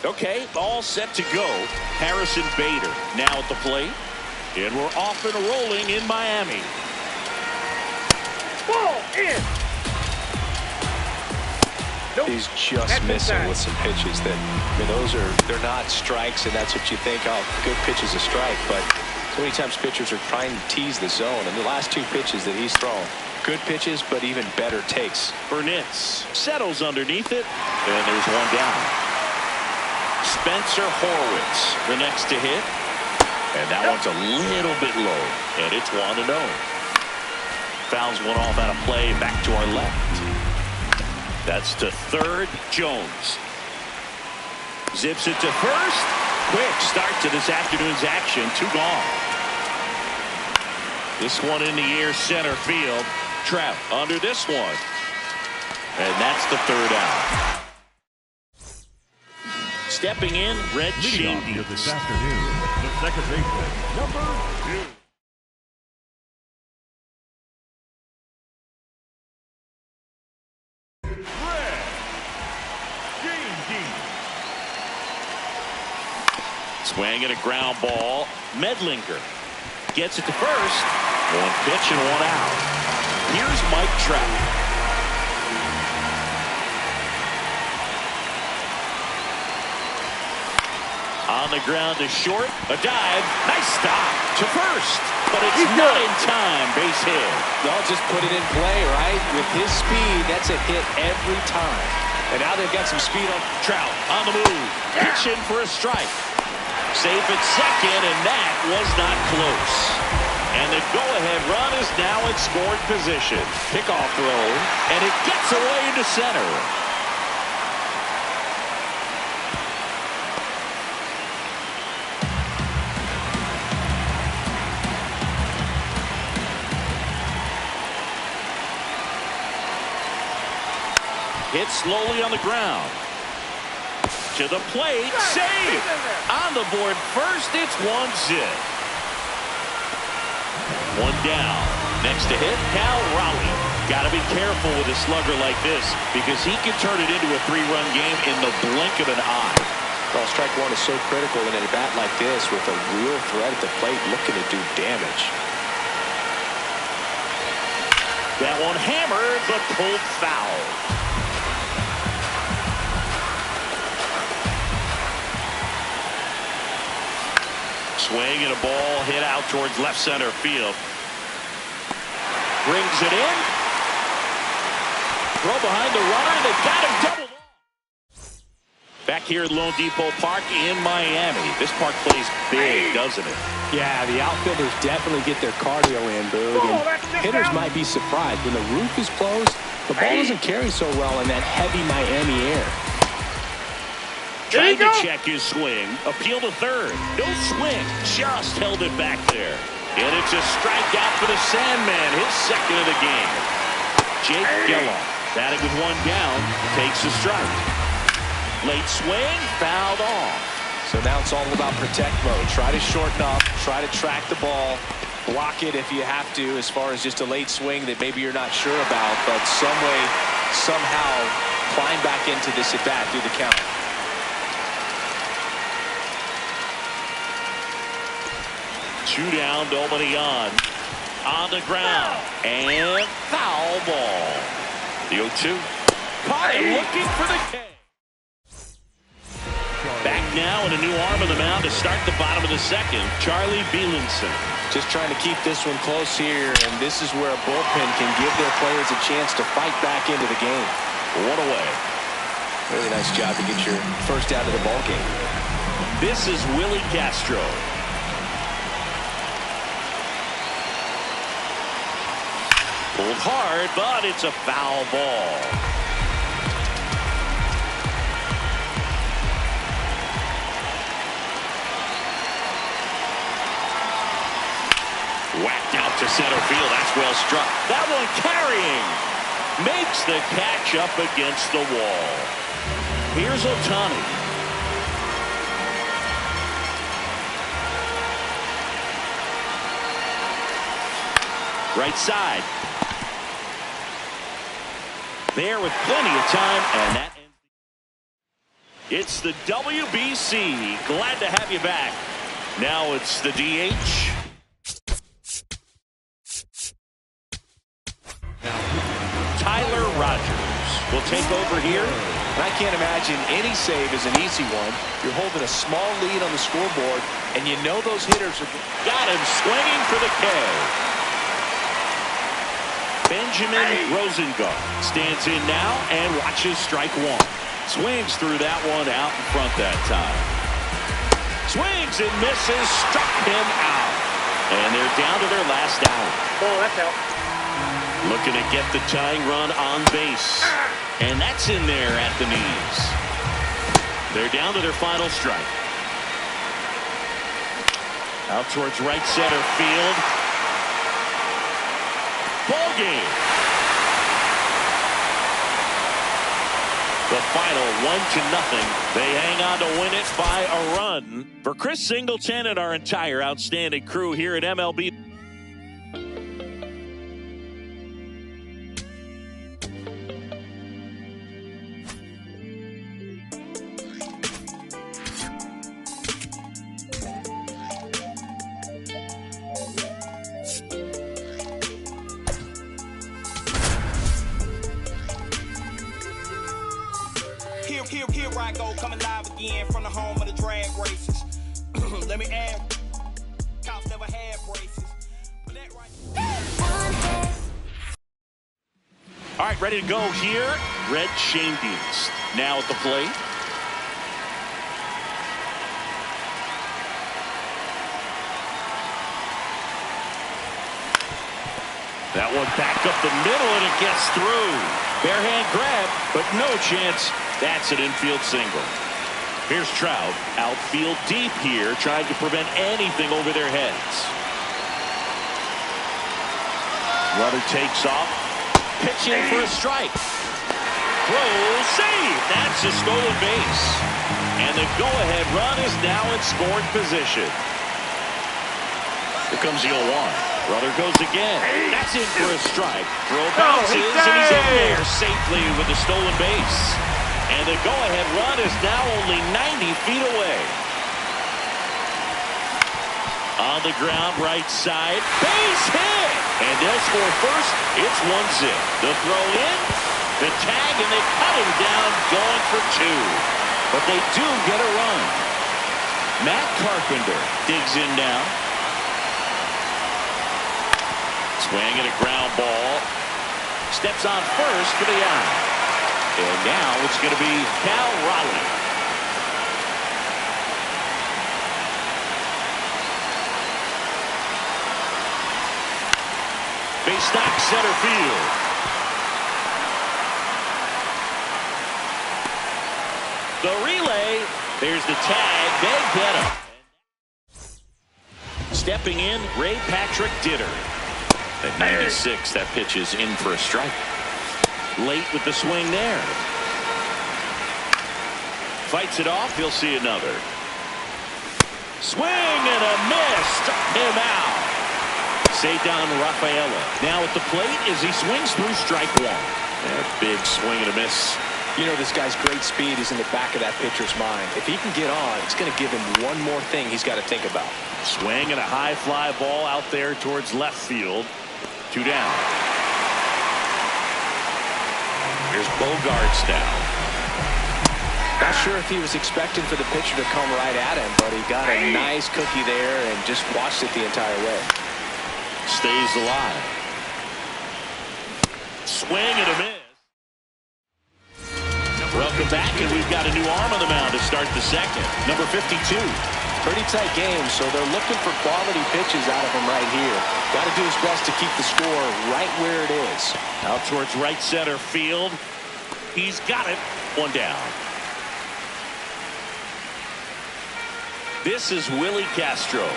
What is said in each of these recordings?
Okay, all set to go. Harrison Bader now at the plate. And we're off and rolling in Miami. Ball in. Nope. He's just missing with some pitches that, I mean, they're not strikes, and that's what you think, oh, good pitch is a strike. But so many times pitchers are trying to tease the zone, and the last two pitches that he's thrown, good pitches, but even better takes. Burnitz settles underneath it, and there's one down. Spencer Horwitz, the next to hit, and that one's a little bit low, and it's 1-0. Fouls one off out of play, back to our left. That's to third. Jones zips it to first. Quick start to this afternoon's action. 2 gone. This one in the air, center field. Trout under this one, and that's the 3rd out. Stepping in, Red Shindy this afternoon, the second baseman, number 2. Swing and a ground ball. Medlinger gets it to first. 1 pitch and 1 out. Here's Mike Trout. On the ground to short. A dive. Nice stop to first. But it's not in time. Base hit. They'll just put it in play, right? With his speed, that's a hit every time. And now they've got some speed on Trout on the move. Pitching for a strike. Safe at second, and that was not close. And the go-ahead run is now in scoring position. Pickoff throw, and it gets away into center. Hit slowly on the ground. To the plate, save! On the board first, it's 1-0. 1 down. Next to hit, Cal Raleigh. Got to be careful with a slugger like this because he can turn it into a 3-run game in the blink of an eye. Well, strike one is so critical in a bat like this with a real threat at the plate looking to do damage. That one hammered, but pulled foul. Swing and a ball hit out towards left center field. Brings it in. Throw behind the runner. They got him doubled off. Back here at Lone Depot Park in Miami. This park plays big, doesn't it? Yeah, the outfielders definitely get their cardio in, Boog. And hitters might be surprised. When the roof is closed, the ball doesn't carry so well in that heavy Miami air. Trying to check his swing. Appeal to third. No swing. Just held it back there. And it's a strikeout for the Sandman. His second of the game. Jake Gelof, batting with 1 down, takes a strike. Late swing. Fouled off. So now it's all about protect mode. Try to shorten up. Try to track the ball. Block it if you have to as far as just a late swing that maybe you're not sure about. But some way, somehow, climb back into this at bat through the count. Two down, Dominion on the ground, and foul ball. The 0-2. Caught him looking for the K. Back now and a new arm of the mound to start the bottom of the second. Charlie Bielenson. Just trying to keep this one close here, and this is where a bullpen can give their players a chance to fight back into the game. 1 away. Really nice job to get your first out of the ball game. This is Willie Castro. Pulled hard, but it's a foul ball. Whacked out to center field. That's well struck. That one carrying. Makes the catch up against the wall. Here's Ohtani. Right side. There with plenty of time, and that ends. It's the WBC. Glad to have you back. Now it's the DH. Tyler Rogers will take over here. And I can't imagine any save is an easy one. You're holding a small lead on the scoreboard, and you know those hitters are... Got him swinging for the K. Benjamin Rosengart stands in now and watches strike one. Swings through that one out in front that time. Swings and misses, struck him out. And they're down to their last out. Oh, that's out. Looking to get the tying run on base. And that's in there at the knees. They're down to their final strike. Out towards right center field. Ball game. The final 1-0. They hang on to win it by a run. For Chris Singleton and our entire outstanding crew here at MLB. Here I go, coming live again from the home of the drag races. Let me add, cops never had braces. But that right. All right, ready to go here. Red Schoendienst now at the plate. That one back up the middle, and it gets through. Bare hand grab, but no chance. That's an infield single. Here's Trout, outfield deep here, trying to prevent anything over their heads. Runner takes off, pitching for a strike. Throw, save. That's a stolen base. And the go-ahead run is now in scoring position. Here comes the 0-1. Runner goes again. That's in for a strike. Throw bounces, and he's in there safely with the stolen base. And the go-ahead run is now only 90 feet away. On the ground, right side, base hit! And they'll score first. It's 1-0. The throw in, the tag, and they cut him down, going for two. But they do get a run. Matt Carpenter digs in now. Swing and a ground ball. Steps on first for the out. And now it's going to be Cal Raleigh. Base knock center field. The relay. There's the tag. They get him. Stepping in, Ray Patrick Ditter. At 96, that pitch is in for a strike. Late with the swing there. Fights it off. He'll see another. Swing and a miss. Struck him out. Ceddanne Rafaela now at the plate as he swings through strike one. That big swing and a miss. You know, this guy's great speed is in the back of that pitcher's mind. If he can get on, it's going to give him one more thing he's got to think about. Swing and a high fly ball out there towards left field. 2 down. Here's Bogaerts now. Not sure if he was expecting for the pitcher to come right at him, but he got a nice cookie there and just watched it the entire way. Stays alive. Swing and a miss. Welcome back, and we've got a new arm on the mound to start the second. Number 52. Pretty tight game, so they're looking for quality pitches out of him right here. Got to do his best to keep the score right where it is. Out towards right center field. He's got it. 1 down. This is Willie Castro.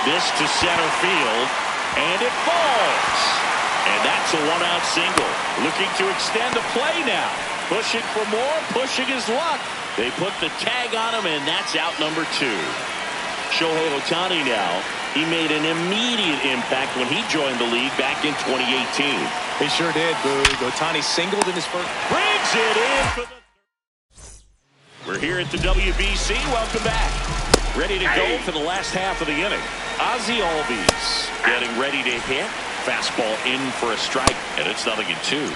This to center field, and it falls. And that's a 1-out single. Looking to extend the play now. Pushing for more, pushing his luck. They put the tag on him, and that's out number 2. Shohei Ohtani now He made an immediate impact when he joined the league back in 2018. He sure did, Boog. Ohtani singled in his first. Brings it in for the... We're here at the WBC. Welcome back. Ready to go for the last half of the inning. Ozzie Albies getting ready to hit. Fastball in for a strike, and it's 0-2.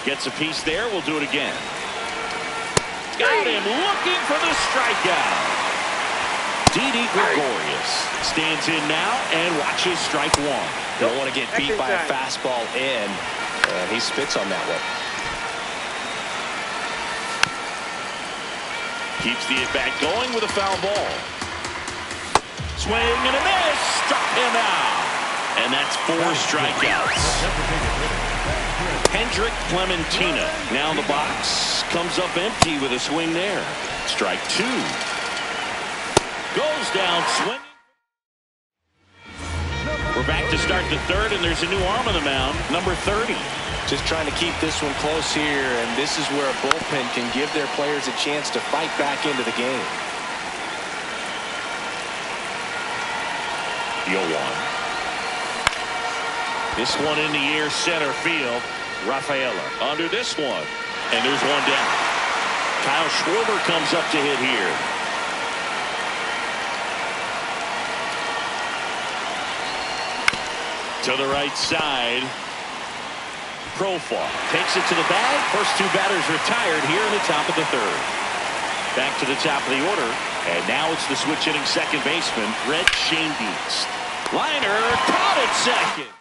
Gets a piece there. We'll do it again. Got him looking for the strikeout. Didi Gregorius stands in now and watches strike one. You don't want to get beat by a fastball in. He spits on that one. Keeps the at-bat going with a foul ball. Swing and a miss. Struck him out. And that's 4 strikeouts. Hendrick Clementina now in the box. Comes up empty with a swing there. Strike 2. Goes down swinging. We're back to start the third, and there's a new arm on the mound, number 30. Just trying to keep this one close here, and this is where a bullpen can give their players a chance to fight back into the game. The 0-1. This one in the air, center field. Rafaela under this one, and there's one down. Kyle Schwarber comes up to hit here. To the right side. Profar takes it to the bag. First 2 batters retired here in the top of the third. Back to the top of the order. And now it's the switch hitting second baseman, Red Schoendienst. Liner caught at second.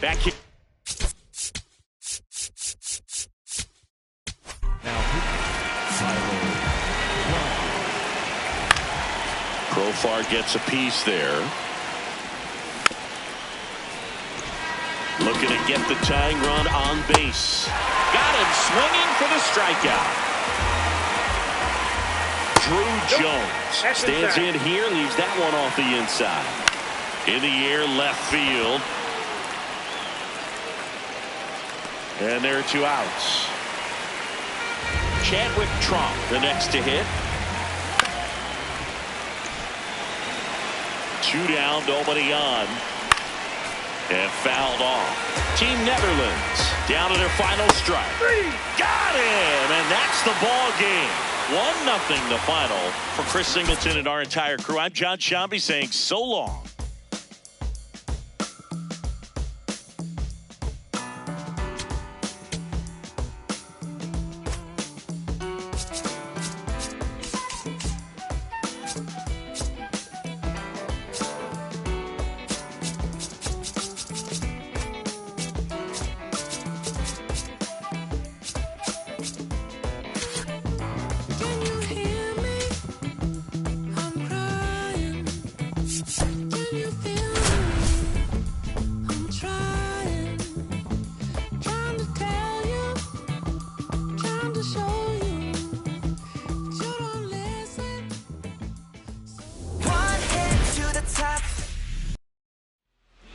Back here. Profar gets a piece there. Looking to get the tying run on base. Got him swinging for the strikeout. Drew Jones stands in here, leaves that one off the inside. In the air, left field. And there are 2 outs. Chadwick Tromp, the next to hit. 2 down, nobody on. And fouled off. Team Netherlands down to their final strike. Got him! And that's the ball game. 1-0 the final. For Chris Singleton and our entire crew, I'm John Shambi saying so long.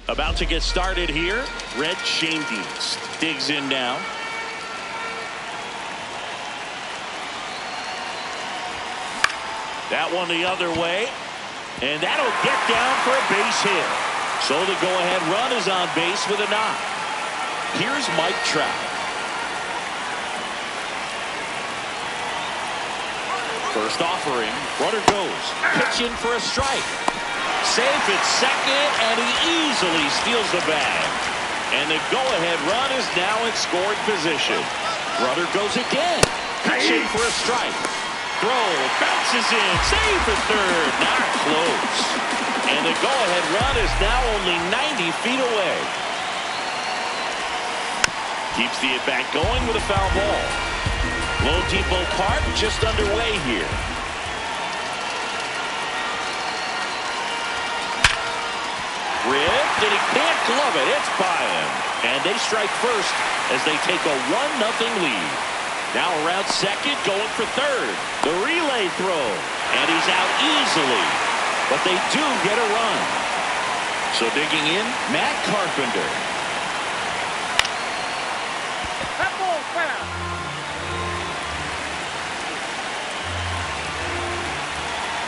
About to get started here. Red Schoendienst digs in now. That one the other way. And that'll get down for a base hit. So the go-ahead run is on base with a knock. Here's Mike Trout. First offering. Runner goes. Pitch in for a strike. Safe at second, and he easily steals the bag. And the go-ahead run is now in scoring position. Runner goes again. Pitch in for a strike. Throw, bounces in, save for third, not close. And the go-ahead run is now only 90 feet away. Keeps the at-bat going with a foul ball. Lone Depot Park just underway here. Ripped, and he can't glove it. It's by him. And they strike first as they take a 1-0 lead. Now around second, going for third. The relay throw. And he's out easily. But they do get a run. So digging in, Matt Carpenter. That ball's foul.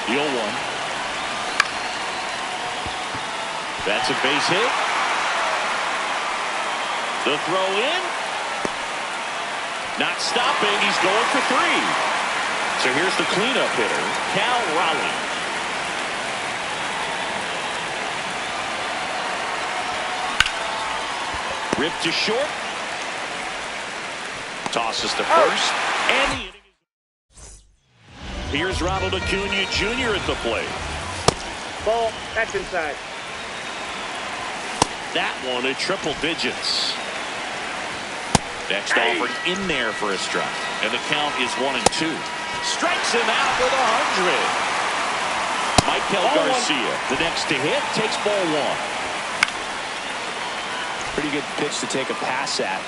The 0-1. That's a base hit. The throw in. Not stopping. He's going for 3. So here's the cleanup hitter, Cal Raleigh. Ripped to short. Tosses to first. And the inning is... Here's Ronald Acuna Jr. at the plate. Ball. That's inside. That one at triple digits. Next offering in there for a strike. And the count is 1-2. Strikes him out with 100. Michael Garcia, the next to hit, takes ball 1. Pretty good pitch to take a pass at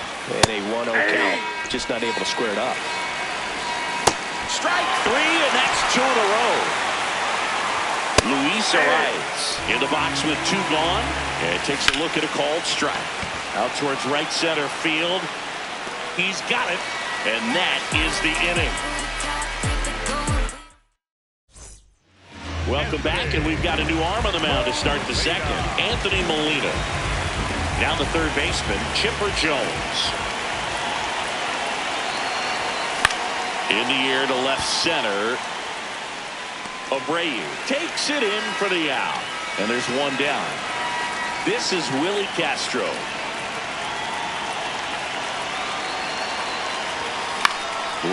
in a 1-0 count. Just not able to square it up. Strike 3, and that's 2 in a row. Luis Arias in the box with 2 gone. And takes a look at a called strike. Out towards right center field. He's got it. And that is the inning. Welcome back, and we've got a new arm on the mound to start the second. Anthony Molina. Now the third baseman, Chipper Jones. In the air to left center. Abreu takes it in for the out. And there's 1 down. This is Willie Castro.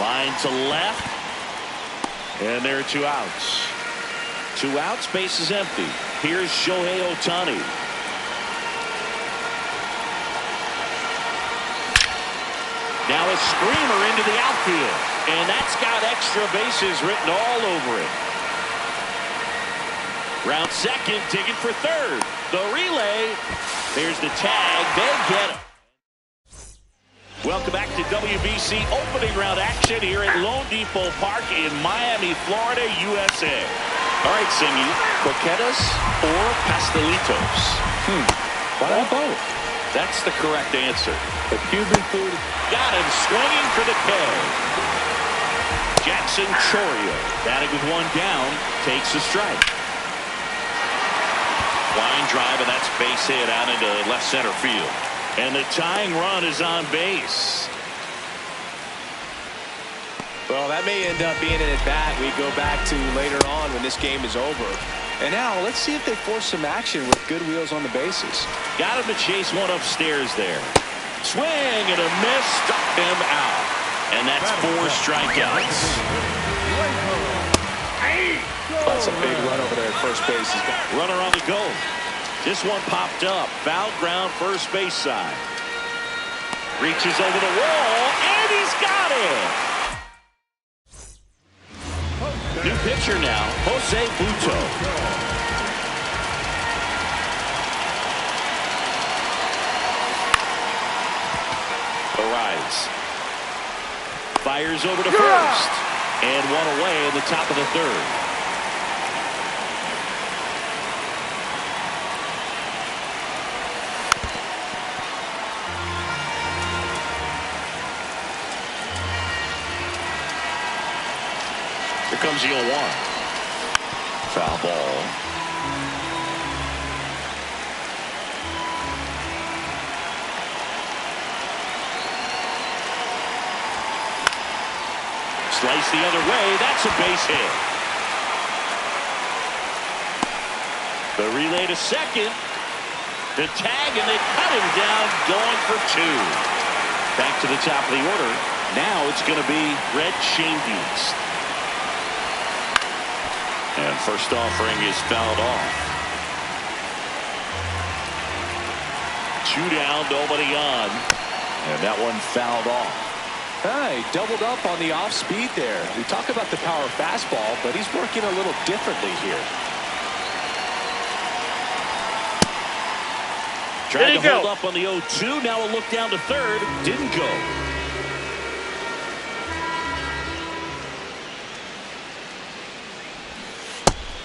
Line to left. And there are 2 outs. 2 outs, base is empty. Here's Shohei Ohtani. Now a screamer into the outfield. And that's got extra bases written all over it. Round second, digging for third. The relay. There's the tag. They get it. Welcome back to WBC opening round action here at Lone Depot Park in Miami, Florida, USA. All right, Singy, croquetas or pastelitos? Why not both? That's the correct answer. The Cuban food. Got him swinging for the K. Jackson Chourio, batting with 1 down, takes a strike. Line drive, and that's base hit out into left center field. And the tying run is on base. Well, that may end up being an at-bat we go back to later on when this game is over. And now let's see if they force some action with good wheels on the bases. Got him to chase one upstairs there. Swing and a miss, struck him out. And that's 4 strikeouts. That's a big run over there at first base. Runner on the go. This one popped up. Foul ground, first base side. Reaches over the wall, and he's got it. New pitcher now, Jose Butto. Arise. Fires over to first. And 1 away in the top of the third. Here comes the 0-1. Foul ball. Slice the other way. That's a base hit. The relay to second. The tag, and they cut him down, going for 2. Back to the top of the order. Now it's going to be Red Schoendienst. And first offering is fouled off. 2 down, nobody on. And that one fouled off. He doubled up on the off speed there. We talk about the power fastball, but he's working a little differently here. Tried to hold up on the 0-2. Now a look down to third. Didn't go.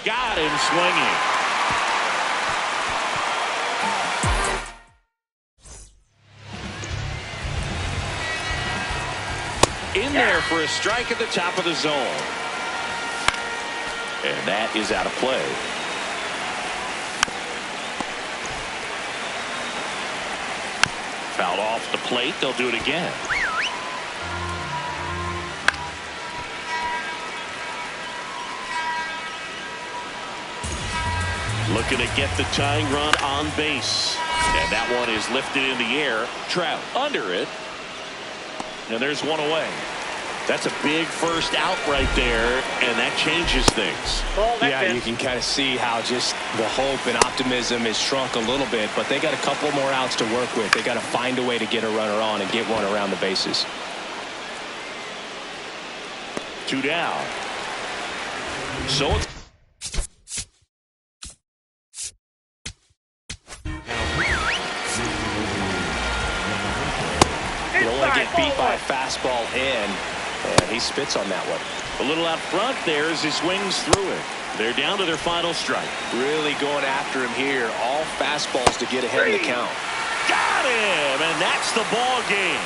Got him swinging. In there for a strike at the top of the zone. And that is out of play. Fouled off the plate. They'll do it again. Looking to get the tying run on base. And that one is lifted in the air. Trout under it. And there's one away. That's a big first out right there, and that changes things. Yeah, you can kind of see how just the hope and optimism is shrunk a little bit, but they got a couple more outs to work with. They got to find a way to get a runner on and get one around the bases. 2 down. So it's you don't want to get beat by a fastball in, and he spits on that one. a little out front there as he swings through it. They're down to their final strike. Really going after him here. All fastballs to get ahead of the count. Got him, and that's the ball game.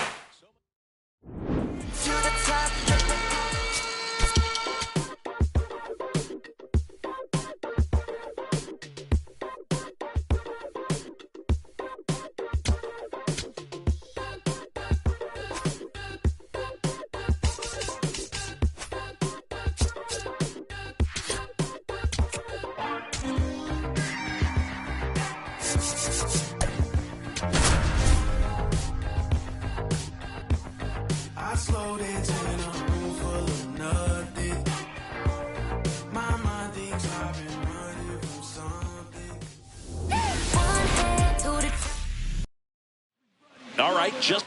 I slowed into a room full of nothing. My mind thinks I've been running from something. All right, just